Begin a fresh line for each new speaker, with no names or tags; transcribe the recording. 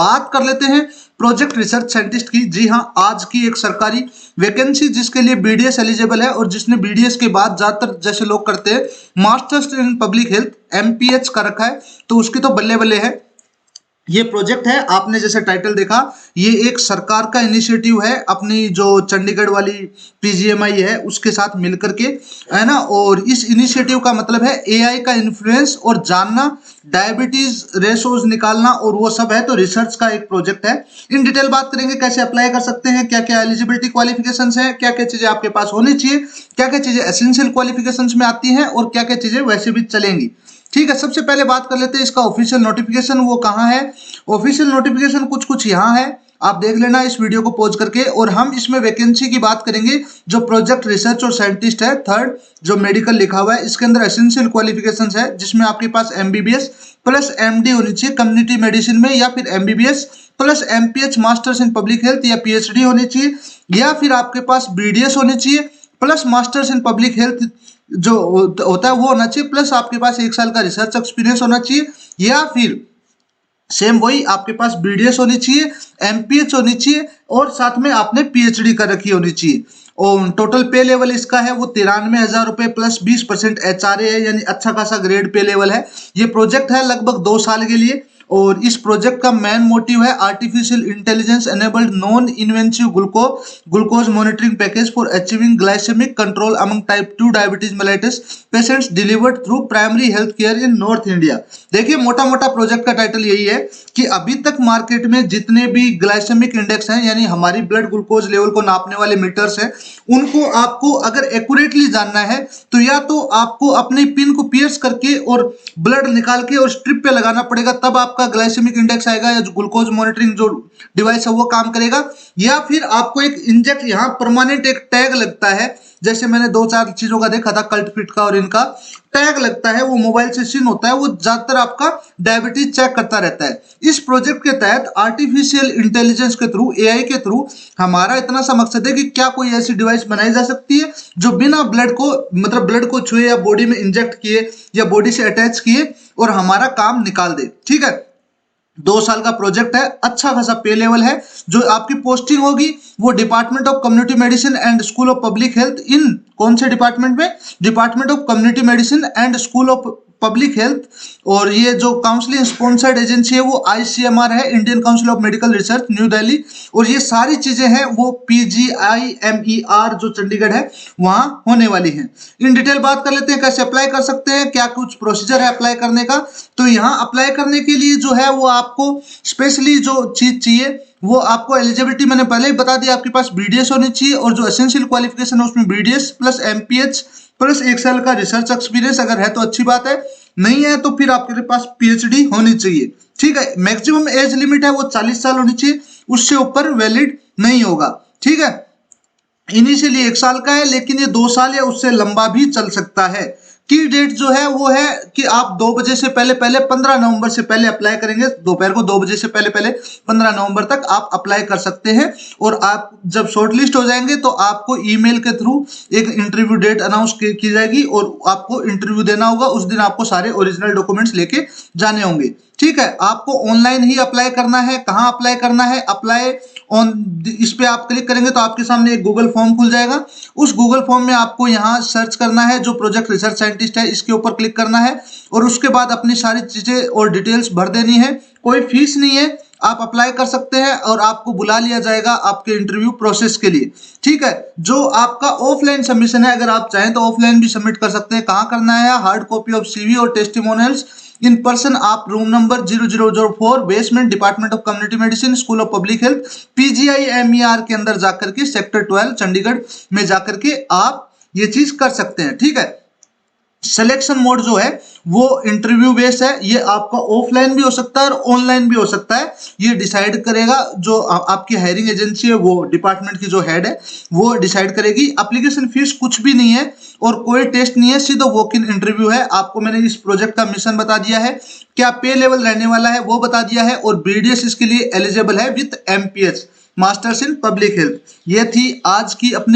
बात कर लेते हैं प्रोजेक्ट रिसर्च साइंटिस्ट की। जी हाँ, आज की एक सरकारी वैकेंसी जिसके लिए बीडीएस एलिजिबल है और जिसने बीडीएस के बाद ज्यादातर जैसे लोग करते हैं masters in public health MPH का रखा है, तो उसकी तो बल्ले बल्ले है। ये प्रोजेक्ट है, आपने जैसे टाइटल देखा, ये एक सरकार का इनिशिएटिव है अपनी जो चंडीगढ़ वाली पीजीएमआई है उसके साथ मिलकर के, है ना। और इस इनिशिएटिव का मतलब है एआई का इन्फ्लुएंस और जानना, डायबिटीज रेशोज निकालना और वो सब है, तो रिसर्च का एक प्रोजेक्ट है। इन डिटेल बात करेंगे कैसे अप्लाई कर सकते हैं, क्या क्या एलिजिबिलिटी क्वालिफिकेशंस है, क्या क्या चीजें आपके पास होनी चाहिए, क्या क्या चीजें एसेंशियल क्वालिफिकेशंस में आती हैं और क्या क्या चीजें वैसे भी चलेंगी। ठीक है, सबसे पहले बात कर लेते हैं इसका ऑफिशियल नोटिफिकेशन वो कहाँ है। ऑफिशियल नोटिफिकेशन कुछ कुछ यहाँ है, आप देख लेना इस वीडियो को पॉज करके। और हम इसमें वैकेंसी की बात करेंगे जो प्रोजेक्ट रिसर्च और साइंटिस्ट है, थर्ड जो मेडिकल लिखा हुआ है, इसके अंदर एसेंशियल क्वालिफिकेशंस है जिसमें आपके पास एमबीबीएस प्लस एमडी होनी चाहिए कम्युनिटी मेडिसिन में, या फिर MBBS plus MPH masters in public health या पीएचडी होनी चाहिए, या फिर आपके पास बीडीएस होनी चाहिए plus masters in public health जो होता है वो होना चाहिए, प्लस आपके पास 1 साल का रिसर्च एक्सपीरियंस होना चाहिए, या फिर सेम वही आपके पास बीडीएस होनी चाहिए, एमपीएच होनी चाहिए और साथ में आपने पीएचडी कर रखी होनी चाहिए। और टोटल पे लेवल इसका है वो 93,000 रुपए प्लस 20% एचआरए है, यानी अच्छा खासा ग्रेड पे लेवल है। ये प्रोजेक्ट है लगभग 2 साल के लिए और इस प्रोजेक्ट का मेन मोटिव है artificial intelligence enabled non invasive glucose monitoring package for achieving glycemic control among type 2 diabetes mellitus patients delivered through primary health care in North India. देखिए मोटा मोटा प्रोजेक्ट का टाइटल यही है कि अभी तक मार्केट में जितने भी ग्लाइसेमिक इंडेक्स हैं यानी हमारी ब्लड ग्लूकोज लेवल को नापने वाले मीटर्स हैं, उनको आपको अगर एक्यूरेटली जानना है तो या तो आपको अपने पिन को पियर्स करके और ब्लड निकाल के और स्ट्रिप पे लगाना पड़ेगा, तब आपका ग्लाइसेमिक इंडेक्स आएगा या जो ग्लूकोज मॉनिटरिंग जो डिवाइस है वो काम करेगा, या फिर आपको एक इंजेक्ट यहाँ परमानेंट एक टैग लगता है, जैसे मैंने 2-4 चीजों का देखा था कल्ट फिट का, और इनका टैग लगता है वो मोबाइल से सिन होता है, वो ज्यादातर आपका डायबिटीज चेक करता रहता है। इस प्रोजेक्ट के तहत आर्टिफिशियल इंटेलिजेंस के थ्रू, एआई के थ्रू हमारा इतना सा मकसद है कि क्या कोई ऐसी डिवाइस बनाई जा सकती है जो बिना ब्लड को मतलब ब्लड को छुए या बॉडी में इंजेक्ट किए या बॉडी से अटैच किए और हमारा काम निकाल दे। ठीक है, 2 साल का प्रोजेक्ट है, अच्छा खासा पे लेवल है। जो आपकी पोस्टिंग होगी वो department of community medicine and school of public health, इन कौन से डिपार्टमेंट में, department of community medicine and school of public health. और ये जो काउंसलिंग स्पॉन्सर्ड एजेंसी है वो आईसीएमआर है, Indian council of medical research new Delhi. और ये सारी चीजें हैं वो पीजीआईएमईआर जो चंडीगढ़ है वहां होने वाली हैं। इन डिटेल बात कर लेते हैं कैसे अप्लाई कर सकते हैं, क्या कुछ प्रोसीजर है अप्लाई करने का। तो यहाँ अप्लाई करने के लिए जो है वो आपको स्पेशली जो चीज चाहिए वो आपको एलिजिबिलिटी मैंने पहले ही बता दिया, आपके पास बीडीएस होनी चाहिए और जो एसेंशियल क्वालिफिकेशन है उसमें बीडीएस प्लस एमपीएच प्लस 1 साल का रिसर्च एक्सपीरियंस अगर है तो अच्छी बात है, नहीं है तो फिर आपके पास पीएचडी होनी चाहिए। ठीक है, मैक्सिमम एज लिमिट है वो 40 साल होनी चाहिए, उससे ऊपर वैलिड नहीं होगा। ठीक है, इनिशियली 1 साल का है लेकिन ये 2 साल या उससे लंबा भी चल सकता है। की डेट जो है वो है कि आप 2 बजे से पहले 15 नवंबर से पहले अप्लाई करेंगे, दोपहर को 2 बजे से पहले 15 नवंबर तक आप अप्लाई कर सकते हैं। और आप जब शॉर्टलिस्ट हो जाएंगे तो आपको ईमेल के थ्रू एक इंटरव्यू डेट अनाउंस की जाएगी और आपको इंटरव्यू देना होगा। उस दिन आपको सारे ओरिजिनल डॉक्यूमेंट्स लेके जाने होंगे। ठीक है, आपको ऑनलाइन ही अप्लाई करना है। कहाँ अप्लाई करना है, अप्लाई ऑन, इस पे आप क्लिक करेंगे तो आपके सामने एक गूगल फॉर्म खुल जाएगा। उस गूगल फॉर्म में आपको यहाँ सर्च करना है, जो प्रोजेक्ट रिसर्च साइंटिस्ट है इसके ऊपर क्लिक करना है और उसके बाद अपनी सारी चीजें और डिटेल्स भर देनी है। कोई फीस नहीं है, आप अप्लाई कर सकते हैं और आपको बुला लिया जाएगा आपके इंटरव्यू प्रोसेस के लिए। ठीक है, जो आपका ऑफलाइन सबमिशन है अगर आप चाहें तो ऑफलाइन भी सबमिट कर सकते हैं। कहाँ करना है, हार्ड कॉपी ऑफ सीवी और टेस्टिमोनियल्स इन पर्सन आप room number 0004 basement department of community medicine school of public health PGIMER के अंदर जाकर के सेक्टर 12 चंडीगढ़ में जाकर के आप ये चीज कर सकते हैं। ठीक है, सिलेक्शन मोड जो है वो इंटरव्यू बेस्ड है, ये आपका ऑफलाइन भी हो सकता है और ऑनलाइन भी हो सकता है। ये डिसाइड करेगा जो आपकी हायरिंग एजेंसी है, वो डिपार्टमेंट की जो हेड है वो डिसाइड करेगी। एप्लीकेशन फीस कुछ भी नहीं है और कोई टेस्ट नहीं है, सीधा वॉक इन इंटरव्यू है। आपको मैंने इस प्रोजेक्ट का मिशन बता दिया है, क्या पे लेवल रहने वाला है वो बता दिया है, और बीडीएस इसके लिए एलिजिबल है with MPH masters in public health. ये थी आज की अपनी